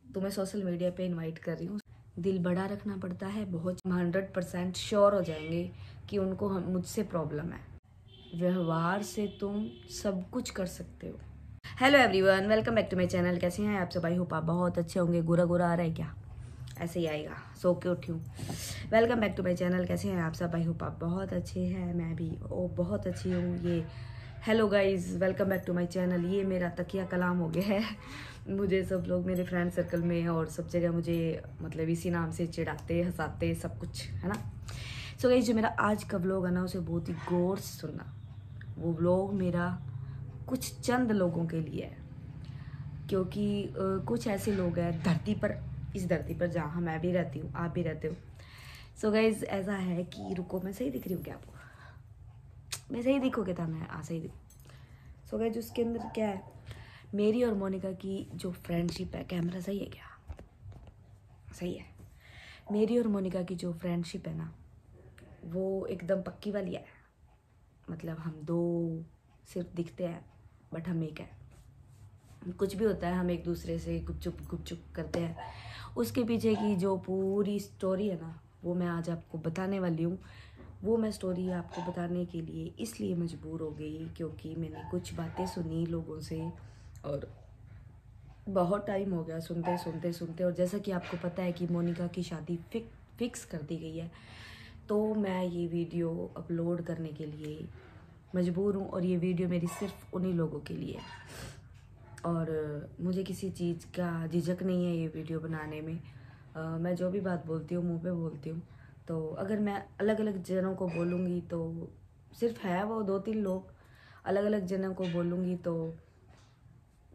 तुम्हें social media पे invite कर रही हूँ। दिल बड़ा रखना पड़ता है, बहुत 100% श्योर हो जाएंगे कि उनको हम मुझसे प्रॉब्लम है। व्यवहार से तुम सब कुछ कर सकते हो। Hello everyone, welcome back to my channel. कैसे हैं आप सब? आई होप आप बहुत अच्छे होंगे। गोरा गोरा आ रहा है क्या? ऐसे ही आएगा, सो के उठी हूँ। Welcome back to my channel. कैसे हैं आप सब? आई होप आप बहुत अच्छे हैं। मैं भी बहुत अच्छी हूँ। ये hello guys, welcome back to my channel. ये मेरा तकिया कलाम हो गया है। मुझे सब लोग मेरे फ्रेंड सर्कल में और सब जगह मुझे मतलब इसी नाम से चिढ़ाते, हंसाते, सब कुछ है ना। सो गाइज, जो मेरा आज का व्लॉग है ना, उसे बहुत ही गौर से सुनना। वो व्लॉग मेरा कुछ चंद लोगों के लिए है, क्योंकि कुछ ऐसे लोग हैं धरती पर, इस धरती पर जहाँ मैं भी रहती हूँ, आप भी रहते हो। सो गाइज, ऐसा है कि रुको, मैं सही दिख रही हूँ क्या आपको? मैं सही दिखोगे था? मैं सही दिख। सो गाइज, उसके अंदर क्या है, मेरी और मोनिका की जो फ्रेंडशिप है। कैमरा सही है क्या? सही है। मेरी और मोनिका की जो फ्रेंडशिप है ना, वो एकदम पक्की वाली है। मतलब हम दो सिर्फ दिखते हैं, बट हम एक है। कुछ भी होता है हम एक दूसरे से गुपचुप करते हैं। उसके पीछे की जो पूरी स्टोरी है ना, वो मैं आज आपको बताने वाली हूँ। वो मैं स्टोरी आपको बताने के लिए इसलिए मजबूर हो गई क्योंकि मैंने कुछ बातें सुनी लोगों से, और बहुत टाइम हो गया सुनते सुनते सुनते। और जैसा कि आपको पता है कि मोनिका की शादी फिक्स कर दी गई है, तो मैं ये वीडियो अपलोड करने के लिए मजबूर हूँ। और ये वीडियो मेरी सिर्फ उन्हीं लोगों के लिए है, और मुझे किसी चीज़ का झिझक नहीं है ये वीडियो बनाने में। मैं जो भी बात बोलती हूँ मुंह पे बोलती हूँ। तो अगर मैं अलग अलग जनों को बोलूँगी तो सिर्फ है वो 2-3 लोग, अलग अलग जनों को बोलूँगी तो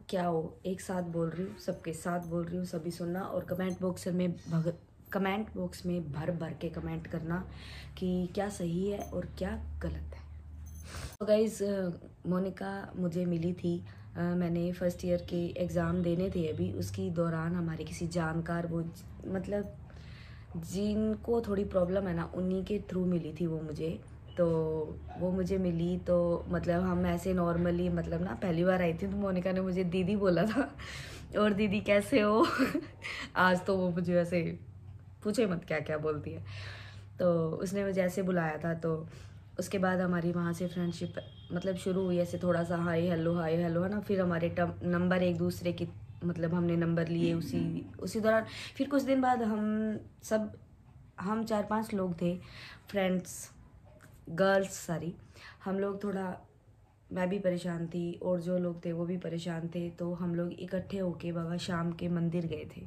क्या हो, एक साथ बोल रही हूँ, सबके साथ बोल रही हूँ। सभी सुनना और कमेंट बॉक्स में भर भर के कमेंट करना कि क्या सही है और क्या गलत है। तो गाइज़, मोनिका मुझे मिली थी। मैंने फर्स्ट ईयर के एग्ज़ाम देने थे अभी, उसकी दौरान हमारे किसी जानकार, वो मतलब जिनको थोड़ी प्रॉब्लम है ना, उन्हीं के थ्रू मिली थी वो मुझे। तो वो मुझे मिली तो मतलब हम ऐसे नॉर्मली, मतलब ना पहली बार आई थी तो मोनिका ने मुझे दीदी बोला था। और दीदी कैसे हो? आज तो वो मुझे वैसे पूछे मत क्या क्या बोलती है। तो उसने मुझे ऐसे बुलाया था। तो उसके बाद हमारी वहाँ से फ्रेंडशिप मतलब शुरू हुई ऐसे थोड़ा सा हाय हेलो है ना। फिर हमारे नंबर एक दूसरे की, मतलब हमने नंबर लिए उसी दौरान। फिर कुछ दिन बाद हम 4-5 लोग थे फ्रेंड्स, गर्ल्स सारी। हम लोग थोड़ा, मैं भी परेशान थी और जो लोग थे वो भी परेशान थे, तो हम लोग इकट्ठे होके बाबा शाम के मंदिर गए थे।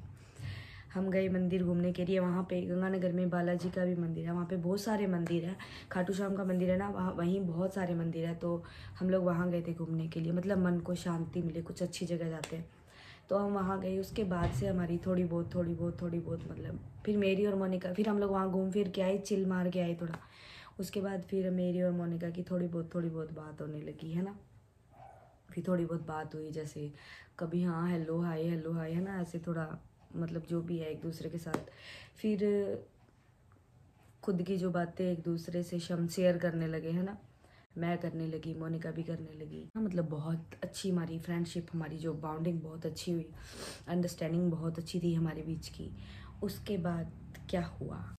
हम गए मंदिर घूमने के लिए। वहाँ पे गंगानगर में बालाजी का भी मंदिर है, वहाँ पे बहुत सारे मंदिर है। खाटू श्याम का मंदिर है ना, वहीं बहुत सारे मंदिर है। तो हम लोग वहाँ गए थे घूमने के लिए, मतलब मन को शांति मिले, कुछ अच्छी जगह जाते हैं। तो हम वहाँ गए। उसके बाद से हमारी थोड़ी बहुत मतलब फिर मेरी और मोनिका, फिर हम लोग वहाँ घूम फिर के आए, चिल मार के आए थोड़ा। उसके बाद फिर मेरी और मोनिका की थोड़ी बहुत बात होने लगी है ना। फिर थोड़ी बहुत बात हुई, जैसे कभी हाँ हेलो हाय है ना, ऐसे थोड़ा मतलब जो भी है एक दूसरे के साथ। फिर खुद की जो बातें एक दूसरे से शेयर करने लगे है ना। मैं करने लगी, मोनिका भी करने लगी। मतलब बहुत अच्छी हमारी फ्रेंडशिप, हमारी जो बाउंडिंग बहुत अच्छी हुई, अंडरस्टैंडिंग बहुत अच्छी थी हमारे बीच की। उसके बाद क्या हुआ,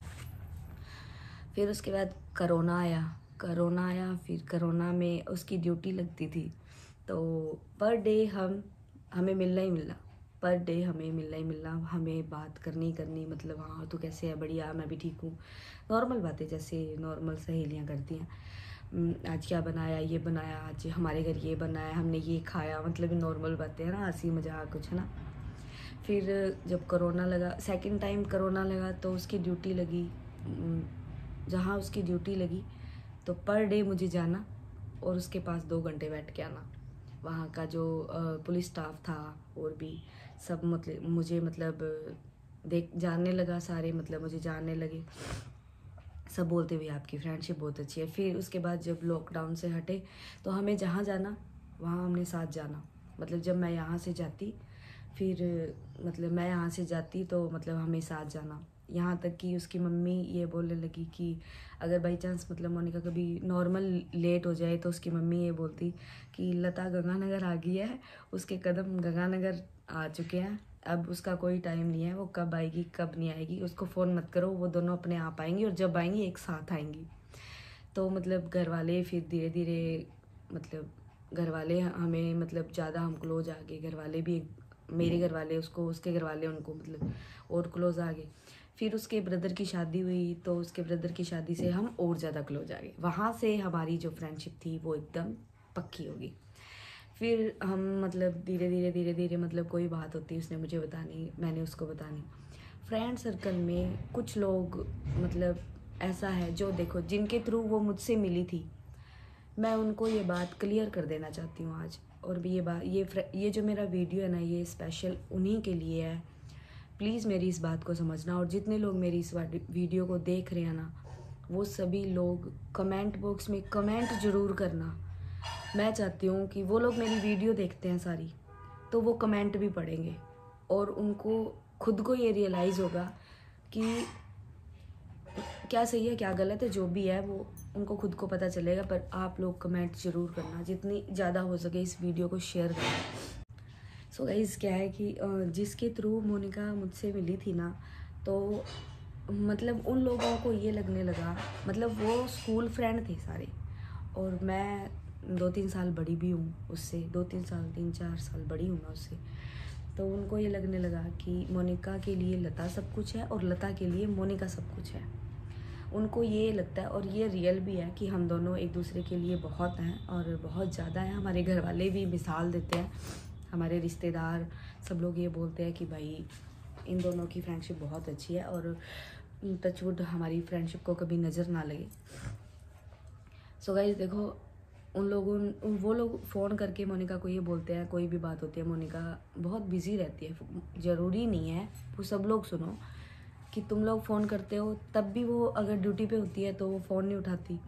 फिर उसके बाद करोना आया। फिर करोना में उसकी ड्यूटी लगती थी, तो पर डे हमें मिलना ही मिलना, पर डे हमें मिलना ही मिलना, हमें बात करनी करनी। मतलब हाँ तू कैसे है? बढ़िया, मैं भी ठीक हूँ। नॉर्मल बातें जैसे नॉर्मल सहेलियाँ करती हैं। आज क्या बनाया, ये बनाया, आज हमारे घर ये बनाया, हमने ये खाया, मतलब नॉर्मल बातें है ना, हंसी मजाक कुछ है ना। फिर जब कोरोना लगा, सेकंड टाइम कोरोना लगा, तो उसकी ड्यूटी लगी। जहाँ उसकी ड्यूटी लगी तो पर डे मुझे जाना और उसके पास 2 घंटे बैठ के आना। वहाँ का जो पुलिस स्टाफ था और भी सब, मतलब मुझे मतलब देख जानने लगा, सारे मतलब मुझे जानने लगे। सब बोलते हुए आपकी फ्रेंडशिप बहुत अच्छी है। फिर उसके बाद जब लॉकडाउन से हटे तो हमें जहाँ जाना वहाँ हमने साथ जाना। मतलब जब मैं यहाँ से जाती, फिर मतलब मैं यहाँ से जाती तो मतलब हमें साथ जाना। यहाँ तक कि उसकी मम्मी ये बोलने लगी कि अगर बाई चांस मतलब मोनिका कभी नॉर्मल लेट हो जाए तो उसकी मम्मी ये बोलती कि लता गंगानगर आ गई है, उसके कदम गंगानगर आ चुके हैं, अब उसका कोई टाइम नहीं है, वो कब आएगी कब नहीं आएगी उसको फ़ोन मत करो, वो दोनों अपने आप आएंगी और जब आएंगी एक साथ आएंगी। तो मतलब घर वाले फिर धीरे धीरे मतलब घर वाले हमें मतलब ज़्यादा हम क्लोज आ गए, घर वाले भी मेरे घर वाले उसको, उसके घर वाले उनको मतलब और क्लोज आ गए। फिर उसके ब्रदर की शादी हुई तो उसके ब्रदर की शादी से हम और ज़्यादा क्लोज आ गए। वहाँ से हमारी जो फ्रेंडशिप थी वो एकदम पक्की होगी। फिर हम मतलब धीरे धीरे मतलब कोई बात होती उसने मुझे बतानी, मैंने उसको बतानी। फ्रेंड सर्कल में कुछ लोग मतलब ऐसा है जो देखो जिनके थ्रू वो मुझसे मिली थी, मैं उनको ये बात क्लियर कर देना चाहती हूँ आज। और भी ये जो मेरा वीडियो है ना, ये स्पेशल उन्हीं के लिए है। प्लीज़ मेरी इस बात को समझना, और जितने लोग मेरी इस वीडियो को देख रहे हैं ना, वो सभी लोग कमेंट बॉक्स में कमेंट ज़रूर करना। मैं चाहती हूँ कि वो लोग मेरी वीडियो देखते हैं सारी, तो वो कमेंट भी पढ़ेंगे और उनको खुद को ये रियलाइज़ होगा कि क्या सही है क्या गलत है, जो भी है वो उनको खुद को पता चलेगा। पर आप लोग कमेंट ज़रूर करना, जितनी ज़्यादा हो सके इस वीडियो को शेयर करना। सो गाइस क्या है कि जिसके थ्रू मोनिका मुझसे मिली थी ना, तो मतलब उन लोगों को ये लगने लगा, मतलब वो स्कूल फ्रेंड थे सारे, और मैं 2-3 साल बड़ी भी हूँ उससे, 2-3 साल 3-4 साल बड़ी हूँ मैं उससे। तो उनको ये लगने लगा कि मोनिका के लिए लता सब कुछ है और लता के लिए मोनिका सब कुछ है। उनको ये लगता है, और ये रियल भी है, कि हम दोनों एक दूसरे के लिए बहुत हैं और बहुत ज़्यादा हैं। हमारे घर वाले भी मिसाल देते हैं, हमारे रिश्तेदार सब लोग ये बोलते हैं कि भाई इन दोनों की फ्रेंडशिप बहुत अच्छी है, और टचवुड हमारी फ्रेंडशिप को कभी नज़र ना लगे। सो गाइस देखो, वो लोग फ़ोन करके मोनिका को ये बोलते हैं, कोई भी बात होती है मोनिका बहुत बिजी रहती है। ज़रूरी नहीं है वो सब लोग सुनो कि तुम लोग फ़ोन करते हो तब भी वो अगर ड्यूटी पे होती है तो वो फ़ोन नहीं उठाती,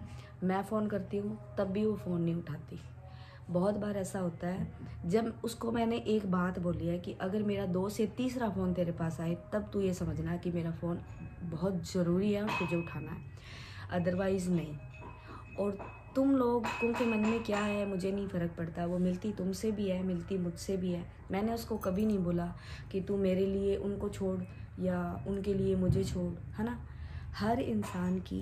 मैं फ़ोन करती हूँ तब भी वो फ़ोन नहीं उठाती। बहुत बार ऐसा होता है, जब उसको मैंने एक बात बोली है कि अगर मेरा 2 से तीसरा फ़ोन तेरे पास आए तब तू ये समझना कि मेरा फ़ोन बहुत ज़रूरी है और तुझे उठाना है, अदरवाइज़ नहीं। और तुम लोगों के मन में क्या है मुझे नहीं फ़र्क पड़ता, वो मिलती तुमसे भी है, मिलती मुझसे भी है। मैंने उसको कभी नहीं बोला कि तू मेरे लिए उनको छोड़ या उनके लिए मुझे छोड़, है ना। हर इंसान की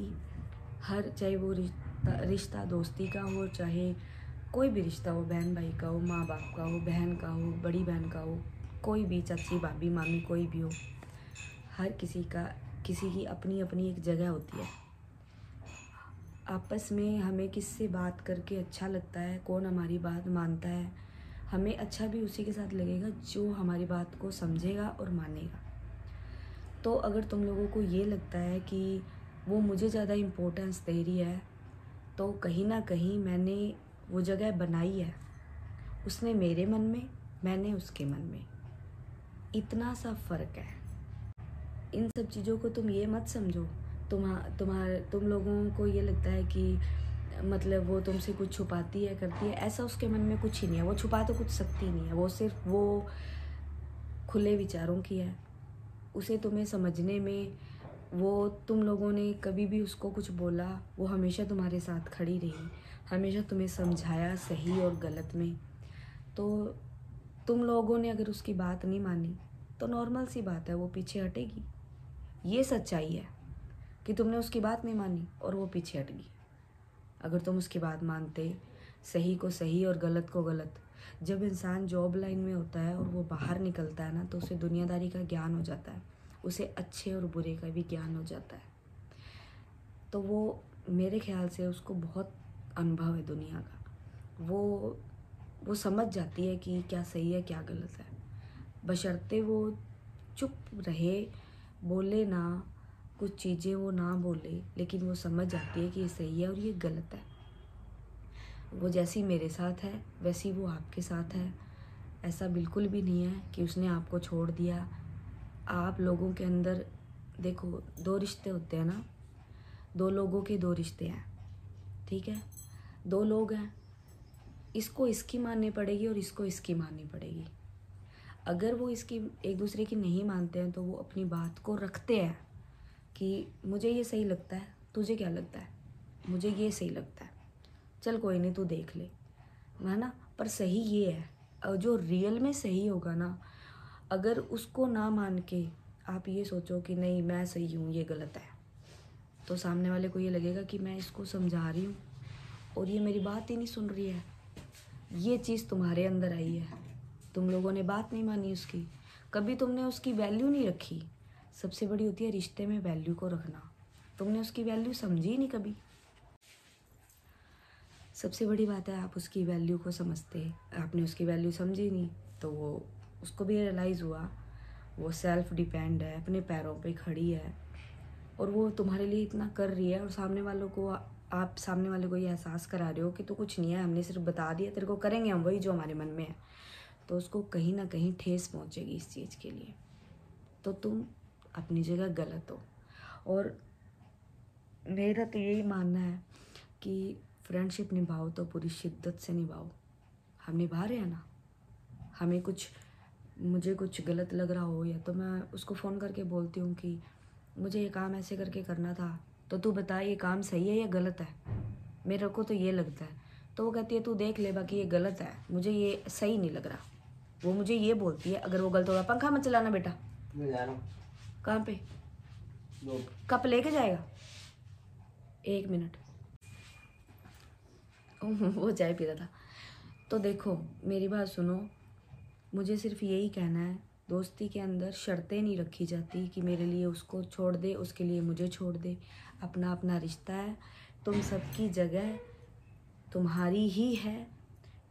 चाहे वो रिश्ता दोस्ती का हो, चाहे कोई भी रिश्ता हो, बहन भाई का हो, माँ बाप का हो, बहन का हो, बड़ी बहन का हो, कोई भी चाची भाभी मामी कोई भी हो, हर किसी की अपनी अपनी एक जगह होती है। आपस में हमें किससे बात करके अच्छा लगता है, कौन हमारी बात मानता है, हमें अच्छा भी उसी के साथ लगेगा जो हमारी बात को समझेगा और मानेगा। तो अगर तुम लोगों को ये लगता है कि वो मुझे ज़्यादा इम्पोर्टेंस दे रही है, तो कहीं ना कहीं मैंने वो जगह बनाई है, उसने मेरे मन में, मैंने उसके मन में, इतना सा फ़र्क है। इन सब चीज़ों को तुम ये मत समझो, तुम लोगों को ये लगता है कि मतलब वो तुमसे कुछ छुपाती है करती है, ऐसा उसके मन में कुछ ही नहीं है। वो छुपा तो कुछ सकती नहीं है, वो सिर्फ वो खुले विचारों की है। उसे तुम्हें समझने में, वो तुम लोगों ने कभी भी उसको कुछ बोला, वो हमेशा तुम्हारे साथ खड़ी रही, हमेशा तुम्हें समझाया सही और गलत में। तो तुम लोगों ने अगर उसकी बात नहीं मानी तो नॉर्मल सी बात है, वो पीछे हटेगी। ये सच्चाई है कि तुमने उसकी बात नहीं मानी और वो पीछे हट गई। अगर तुम उसकी बात मानते, सही को सही और गलत को गलत, जब इंसान जॉब लाइन में होता है और वो बाहर निकलता है ना, तो उसे दुनियादारी का ज्ञान हो जाता है, उसे अच्छे और बुरे का भी ज्ञान हो जाता है। तो वो मेरे ख्याल से उसको बहुत अनुभव है दुनिया का, वो समझ जाती है कि क्या सही है क्या गलत है, बशर्ते वो चुप रहे, बोले ना, कुछ चीज़ें वो ना बोले, लेकिन वो समझ जाती है कि ये सही है और ये गलत है। वो जैसी मेरे साथ है वैसी वो आपके साथ है। ऐसा बिल्कुल भी नहीं है कि उसने आपको छोड़ दिया। आप लोगों के अंदर देखो, 2 रिश्ते होते हैं ना, 2 लोगों के 2 रिश्ते हैं, ठीक है। 2 लोग हैं, इसको इसकी माननी पड़ेगी और इसको इसकी माननी पड़ेगी। अगर वो इसकी एक दूसरे की नहीं मानते हैं तो वो अपनी बात को रखते हैं कि मुझे ये सही लगता है, तुझे क्या लगता है, मुझे ये सही लगता है, चल कोई नहीं तू देख ले, है ना। पर सही ये है, और जो रियल में सही होगा ना, अगर उसको ना मान के आप ये सोचो कि नहीं मैं सही हूँ, ये गलत है, तो सामने वाले को ये लगेगा कि मैं इसको समझा रही हूँ और ये मेरी बात ही नहीं सुन रही है। ये चीज़ तुम्हारे अंदर आई है, तुम लोगों ने बात नहीं मानी उसकी, कभी तुमने उसकी वैल्यू नहीं रखी। सबसे बड़ी होती है रिश्ते में वैल्यू को रखना, तुमने उसकी वैल्यू समझी ही नहीं कभी। सबसे बड़ी बात है आप उसकी वैल्यू को समझते, आपने उसकी वैल्यू समझी नहीं, तो वो उसको भी रियलाइज़ हुआ वो सेल्फ डिपेंड है, अपने पैरों पे खड़ी है और वो तुम्हारे लिए इतना कर रही है, और सामने वालों को आप सामने वाले को ये एहसास करा रहे हो कि तो कुछ नहीं है, हमने सिर्फ बता दिया तेरे को, करेंगे हम वही जो हमारे मन में है, तो उसको कहीं ना कहीं ठेस पहुंचेगी इस चीज़ के लिए। तो तुम अपनी जगह गलत हो। और मेरा तो यही मानना है कि फ्रेंडशिप निभाओ तो पूरी शिद्दत से निभाओ। हम निभा रहे हैं ना, हमें मुझे कुछ गलत लग रहा हो या तो मैं उसको फ़ोन करके बोलती हूँ कि मुझे ये काम ऐसे करके करना था, तो तू बता ये काम सही है या गलत है, मेरे को तो ये लगता है। तो वो कहती है तू देख ले, बाकी ये गलत है, मुझे ये सही नहीं लग रहा। वो मुझे ये बोलती है, अगर वो गलत होगा, पंखा मत चलाना बेटा। मैं जा रहा हूँ। कहाँ पे? कप लेके जाएगा? 1 मिनट। वो चाय पी रहा था। तो देखो मेरी बात सुनो, मुझे सिर्फ यही कहना है, दोस्ती के अंदर शर्तें नहीं रखी जाती कि मेरे लिए उसको छोड़ दे, उसके लिए मुझे छोड़ दे। अपना अपना रिश्ता है, तुम सबकी जगह तुम्हारी ही है,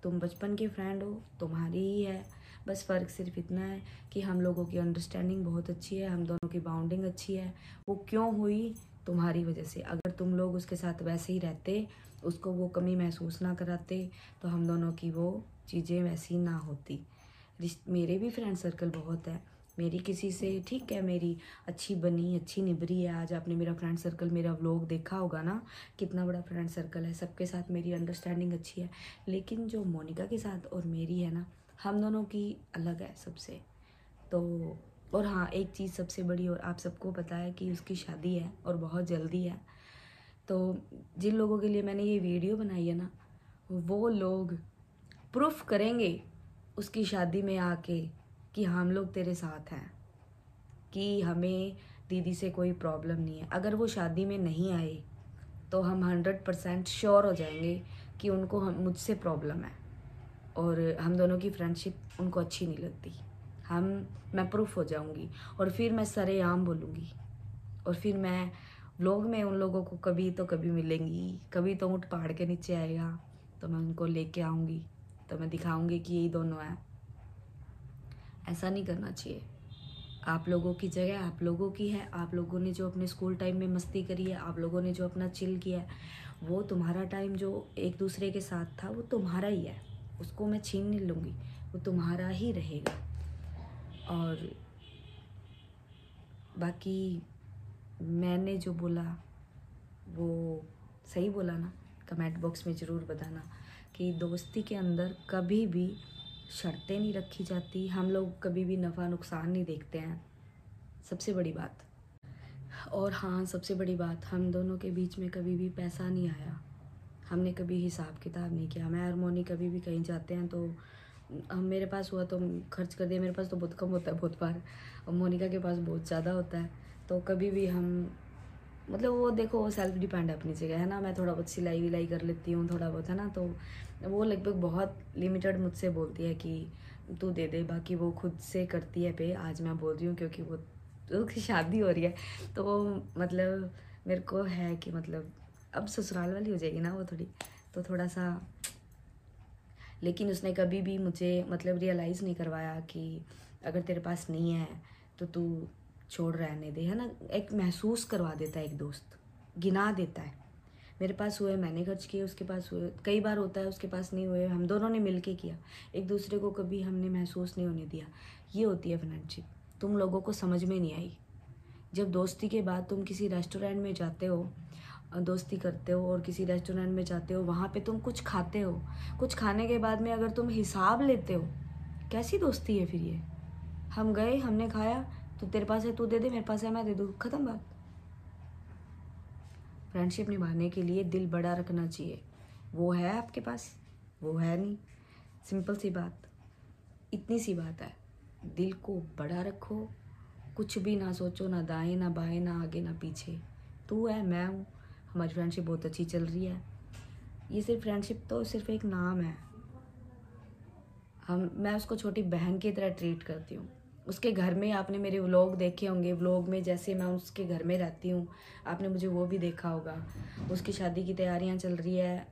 तुम बचपन के फ्रेंड हो, तुम्हारी ही है। बस फ़र्क सिर्फ इतना है कि हम लोगों की अंडरस्टैंडिंग बहुत अच्छी है, हम दोनों की बाउंडिंग अच्छी है। वो क्यों हुई? तुम्हारी वजह से। अगर तुम लोग उसके साथ वैसे ही रहते, उसको वो कमी महसूस ना कराते, तो हम दोनों की वो चीज़ें वैसी ना होती। मेरे भी फ्रेंड सर्कल बहुत है, मेरी किसी से ठीक है, मेरी अच्छी बनी अच्छी निभरी है। आज आपने मेरा फ्रेंड सर्कल, मेरा व्लॉग देखा होगा ना, कितना बड़ा फ्रेंड सर्कल है, सबके साथ मेरी अंडरस्टैंडिंग अच्छी है। लेकिन जो मोनिका के साथ और मेरी है ना, हम दोनों की अलग है सबसे। तो और हाँ, एक चीज़ सबसे बड़ी, और आप सबको पता है कि उसकी शादी है और बहुत जल्दी है। तो जिन लोगों के लिए मैंने ये वीडियो बनाई है ना, वो लोग प्रूफ करेंगे उसकी शादी में आके कि हम लोग तेरे साथ हैं, कि हमें दीदी से कोई प्रॉब्लम नहीं है। अगर वो शादी में नहीं आए तो हम 100% श्योर हो जाएंगे कि उनको मुझसे प्रॉब्लम है और हम दोनों की फ्रेंडशिप उनको अच्छी नहीं लगती। मैं प्रूफ हो जाऊंगी और फिर मैं सरेआम बोलूँगी, और फिर मैं व्लॉग में उन लोगों को कभी तो कभी मिलेंगी, कभी तो ऊँट पहाड़ के नीचे आएगा तो मैं उनको लेके आऊँगी, तो मैं दिखाऊंगी कि यही दोनों हैं। ऐसा नहीं करना चाहिए। आप लोगों की जगह आप लोगों की है, आप लोगों ने जो अपने स्कूल टाइम में मस्ती करी है, आप लोगों ने जो अपना चिल किया है, वो तुम्हारा टाइम जो एक दूसरे के साथ था वो तुम्हारा ही है, उसको मैं छीन नहीं लूँगी, वो तुम्हारा ही रहेगा। और बाकी मैंने जो बोला वो सही बोला ना? कमेंट बॉक्स में ज़रूर बताना कि दोस्ती के अंदर कभी भी शर्तें नहीं रखी जाती, हम लोग कभी भी नफ़ा नुकसान नहीं देखते हैं, सबसे बड़ी बात। और हाँ, सबसे बड़ी बात, हम दोनों के बीच में कभी भी पैसा नहीं आया, हमने कभी हिसाब किताब नहीं किया। मैं और मोनी कभी भी कहीं जाते हैं तो हम मेरे पास हुआ तो हम खर्च कर दिया, मेरे पास तो बहुत कम होता है बहुत बार, और मोनिका के पास बहुत ज़्यादा होता है। तो कभी भी हम मतलब वो देखो, वो सेल्फ डिपेंड है अपनी जगह, है ना। मैं थोड़ा बहुत सिलाई विलाई कर लेती हूँ थोड़ा बहुत, है ना, तो वो लगभग बहुत लिमिटेड मुझसे बोलती है कि तू दे दे, बाकी वो खुद से करती है पे। आज मैं बोल रही हूँ क्योंकि वो उसकी शादी हो रही है, तो वो मतलब मेरे को है कि मतलब अब ससुराल वाली हो जाएगी ना वो थोड़ी, तो थोड़ा सा। लेकिन उसने कभी भी मुझे मतलब रियलाइज़ नहीं करवाया कि अगर तेरे पास नहीं है तो तू छोड़ रहने दे, है ना। एक महसूस करवा देता है एक दोस्त, गिना देता है, मेरे पास हुए मैंने खर्च किए, उसके पास हुए, कई बार होता है उसके पास नहीं हुए, हम दोनों ने मिलके किया, एक दूसरे को कभी हमने महसूस नहीं होने दिया। ये होती है फ्रेंडशिप, तुम लोगों को समझ में नहीं आई। जब दोस्ती के बाद तुम किसी रेस्टोरेंट में जाते हो, दोस्ती करते हो और किसी रेस्टोरेंट में जाते हो, वहाँ पे तुम कुछ खाते हो, कुछ खाने के बाद में अगर तुम हिसाब लेते हो, कैसी दोस्ती है फिर ये? हम गए, हमने खाया, तो तेरे पास है तू दे दे, मेरे पास है मैं दे दूँ, ख़त्म बात। फ्रेंडशिप निभाने के लिए दिल बड़ा रखना चाहिए। वो है आपके पास, वो है नहीं, सिंपल सी बात, इतनी सी बात है। दिल को बड़ा रखो, कुछ भी ना सोचो, ना दाएं ना बाएं, ना आगे ना पीछे। तू है, मैं हूँ, हमारी फ्रेंडशिप बहुत अच्छी चल रही है। ये सिर्फ फ्रेंडशिप तो सिर्फ एक नाम है। मैं उसको छोटी बहन की तरह ट्रीट करती हूँ। उसके घर में आपने मेरे व्लॉग देखे होंगे, व्लॉग में जैसे मैं उसके घर में रहती हूँ, आपने मुझे वो भी देखा होगा। उसकी शादी की तैयारियाँ चल रही है,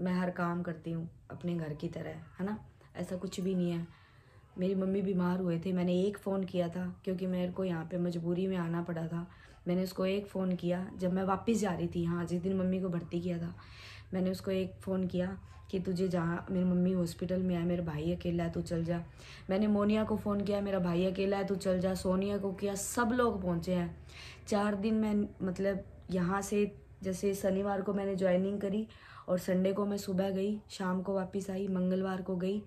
मैं हर काम करती हूँ अपने घर की तरह, है ना। ऐसा कुछ भी नहीं है। मेरी मम्मी बीमार हुए थे, मैंने एक फ़ोन किया था क्योंकि मेरे को यहाँ पे मजबूरी में आना पड़ा था। मैंने उसको एक फ़ोन किया जब मैं वापस जा रही थी, हाँ जिस दिन मम्मी को भर्ती किया था, मैंने उसको एक फ़ोन किया कि तुझे जहाँ, मेरी मम्मी हॉस्पिटल में है, मेरा भाई अकेला है, तू चल जा। मैंने मोनिया को फ़ोन किया, मेरा भाई अकेला है, तू चल जा। सोनिया को किया, सब लोग पहुँचे हैं। 4 दिन मैं मतलब यहाँ से, जैसे शनिवार को मैंने ज्वाइनिंग करी और संडे को मैं सुबह गई, शाम को वापस आई, मंगलवार को गई,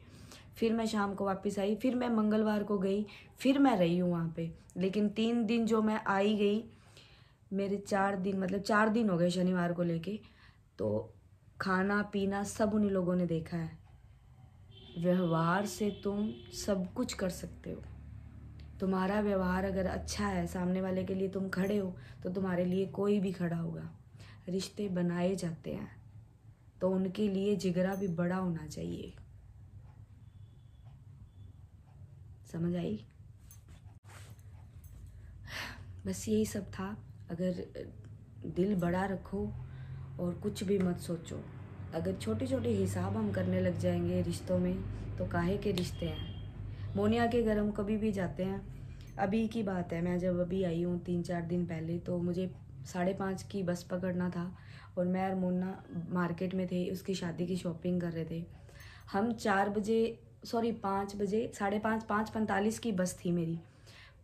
फिर मैं शाम को वापस आई, फिर मैं मंगलवार को गई, फिर मैं रही हूँ वहाँ पे। लेकिन 3 दिन जो मैं आई गई, मेरे 4 दिन मतलब 4 दिन हो गए शनिवार को लेके, तो खाना पीना सब उन्हीं लोगों ने देखा है। व्यवहार से तुम सब कुछ कर सकते हो। तुम्हारा व्यवहार अगर अच्छा है, सामने वाले के लिए तुम खड़े हो, तो तुम्हारे लिए कोई भी खड़ा होगा। रिश्ते बनाए जाते हैं तो उनके लिए जिगरा भी बड़ा होना चाहिए। समझ आई? बस यही सब था। अगर दिल बड़ा रखो और कुछ भी मत सोचो। अगर छोटे छोटे हिसाब हम करने लग जाएंगे रिश्तों में, तो काहे के रिश्ते हैं। मोनिया के घर हम कभी भी जाते हैं। अभी की बात है, मैं जब अभी आई हूँ 3-4 दिन पहले, तो मुझे 5:30 की बस पकड़ना था और मैं और मोना मार्केट में थे, उसकी शादी की शॉपिंग कर रहे थे। हम 4 बजे, सॉरी 5 बजे, 5:30, 5:45 की बस थी मेरी।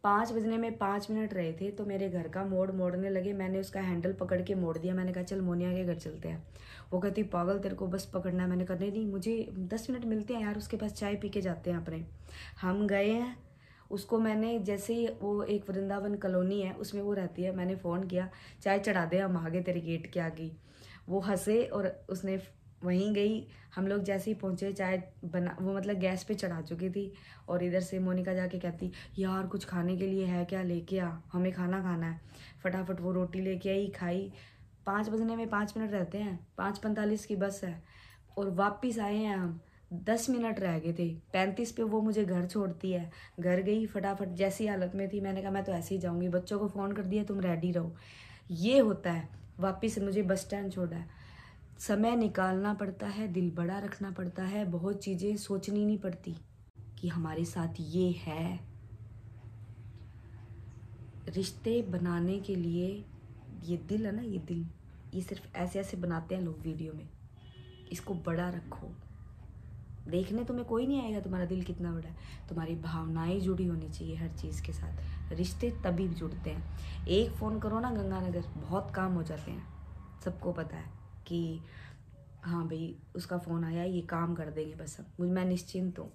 5 बजने में 5 मिनट रहे थे तो मेरे घर का मोड़ मोड़ने लगे, मैंने उसका हैंडल पकड़ के मोड़ दिया। मैंने कहा चल मोनिया के घर चलते हैं। वो कहती पागल, तेरे को बस पकड़ना है। मैंने कहा नहीं, मुझे 10 मिनट मिलते हैं यार, उसके पास चाय पी के जाते हैं अपने। हम गए हैं, उसको मैंने जैसे ही, वो एक वृंदावन कॉलोनी है उसमें वो रहती है, मैंने फ़ोन किया चाय चढ़ा दे, हम आगे तेरे गेट के आगे। वो हंसे और उसने वहीं गई। हम लोग जैसे ही पहुंचे, चाय बना, वो मतलब गैस पे चढ़ा चुकी थी, और इधर से मोनिका जाके कहती यार कुछ खाने के लिए है क्या, लेके आ, हमें खाना खाना है। फटाफट वो रोटी लेके आई, खाई। 5 बजने में 5 मिनट रहते हैं, 5:45 की बस है और वापिस आए हैं हम। 10 मिनट रह गए थे, 35 पे वो मुझे घर छोड़ती है। घर गई फटाफट, जैसी हालत में थी, मैंने कहा मैं तो ऐसे ही जाऊंगी, बच्चों को फ़ोन कर दिया तुम रेडी रहो। ये होता है। वापिस मुझे बस स्टैंड छोड़ा है। समय निकालना पड़ता है, दिल बड़ा रखना पड़ता है, बहुत चीज़ें सोचनी नहीं पड़ती कि हमारे साथ ये है। रिश्ते बनाने के लिए ये दिल है ना, ये दिल, ये सिर्फ ऐसे ऐसे बनाते हैं लोग वीडियो में। इसको बड़ा रखो। देखने तुम्हें कोई नहीं आएगा तुम्हारा दिल कितना बड़ा है, तुम्हारी भावनाएं जुड़ी होनी चाहिए हर चीज़ के साथ। रिश्ते तभी जुड़ते हैं। एक फ़ोन करो ना गंगानगर, बहुत काम हो जाते हैं। सबको पता है कि हाँ भाई उसका फ़ोन आया, ये काम कर देंगे बस हम, मैं निश्चिंत हूँ।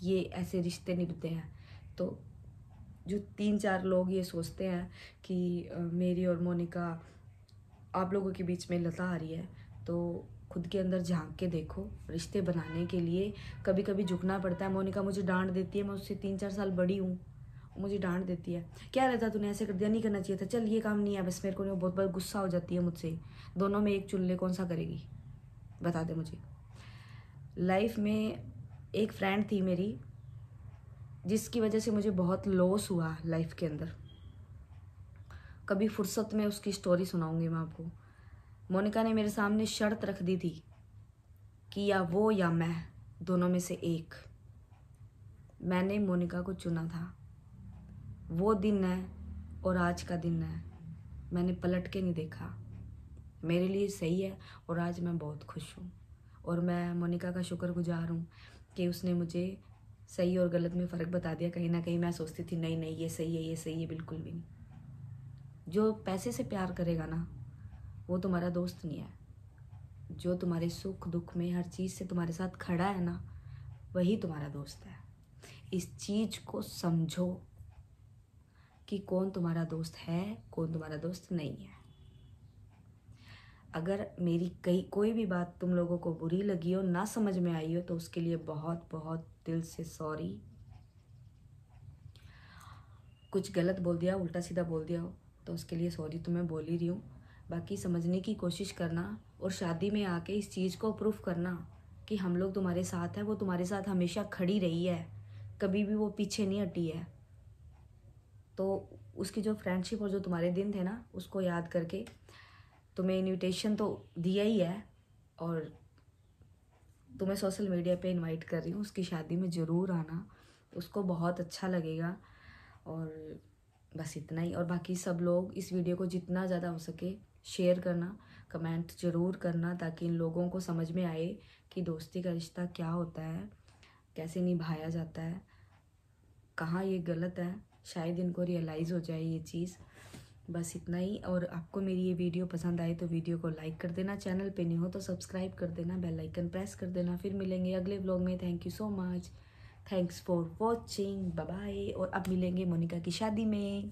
ये ऐसे रिश्ते निभते हैं। तो जो 3-4 लोग ये सोचते हैं कि मेरी और मोनिका, आप लोगों के बीच में लता आ रही है, तो खुद के अंदर झांक के देखो। रिश्ते बनाने के लिए कभी कभी झुकना पड़ता है। मोनिका मुझे डांट देती है, मैं उससे 3-4 साल बड़ी हूँ, मुझे डांट देती है, क्या रहता तूने ऐसे कर दिया, नहीं करना चाहिए था, चल ये काम नहीं है, बस मेरे को नहीं। बहुत बहुत गुस्सा हो जाती है मुझसे। दोनों में एक चुल्ले कौन सा करेगी, बता दे मुझे। लाइफ में एक फ्रेंड थी मेरी, जिसकी वजह से मुझे बहुत लॉस हुआ लाइफ के अंदर। कभी फुर्सत में उसकी स्टोरी सुनाऊंगी मैं आपको। मोनिका ने मेरे सामने शर्त रख दी थी कि या वो या मैं, दोनों में से एक। मैंने मोनिका को चुना था। वो दिन है और आज का दिन है, मैंने पलट के नहीं देखा। मेरे लिए सही है और आज मैं बहुत खुश हूँ। और मैं मोनिका का शुक्रगुजार हूँ कि उसने मुझे सही और गलत में फ़र्क बता दिया। कहीं ना कहीं मैं सोचती थी नहीं नहीं ये सही है, ये सही है, बिल्कुल भी नहीं। जो पैसे से प्यार करेगा ना, वो तुम्हारा दोस्त नहीं है। जो तुम्हारे सुख दुख में हर चीज़ से तुम्हारे साथ खड़ा है ना, वही तुम्हारा दोस्त है। इस चीज़ को समझो कि कौन तुम्हारा दोस्त है, कौन तुम्हारा दोस्त नहीं है। अगर मेरी कोई भी बात तुम लोगों को बुरी लगी हो, ना समझ में आई हो, तो उसके लिए बहुत बहुत दिल से सॉरी। कुछ गलत बोल दिया, उल्टा सीधा बोल दिया हो तो उसके लिए सॉरी तो मैं बोल ही रही हूँ। बाकी समझने की कोशिश करना और शादी में आके इस चीज़ को प्रूफ करना कि हम लोग तुम्हारे साथ हैं, वो तुम्हारे साथ हमेशा खड़ी रही है, कभी भी वो पीछे नहीं हटी है। तो उसकी जो फ्रेंडशिप और जो तुम्हारे दिन थे ना, उसको याद करके तुम्हें इनविटेशन तो दिया ही है और तुम्हें सोशल मीडिया पे इनवाइट कर रही हूँ, उसकी शादी में ज़रूर आना, उसको बहुत अच्छा लगेगा। और बस इतना ही। और बाकी सब लोग इस वीडियो को जितना ज़्यादा हो सके शेयर करना, कमेंट ज़रूर करना, ताकि इन लोगों को समझ में आए कि दोस्ती का रिश्ता क्या होता है, कैसे निभाया जाता है, कहाँ ये गलत है। शायद इनको रियलाइज़ हो जाए ये चीज़। बस इतना ही। और आपको मेरी ये वीडियो पसंद आए तो वीडियो को लाइक कर देना, चैनल पे नहीं हो तो सब्सक्राइब कर देना, बेल आइकन प्रेस कर देना। फिर मिलेंगे अगले व्लॉग में। Thank you so much, thanks for watching, bye bye. और अब मिलेंगे मोनिका की शादी में।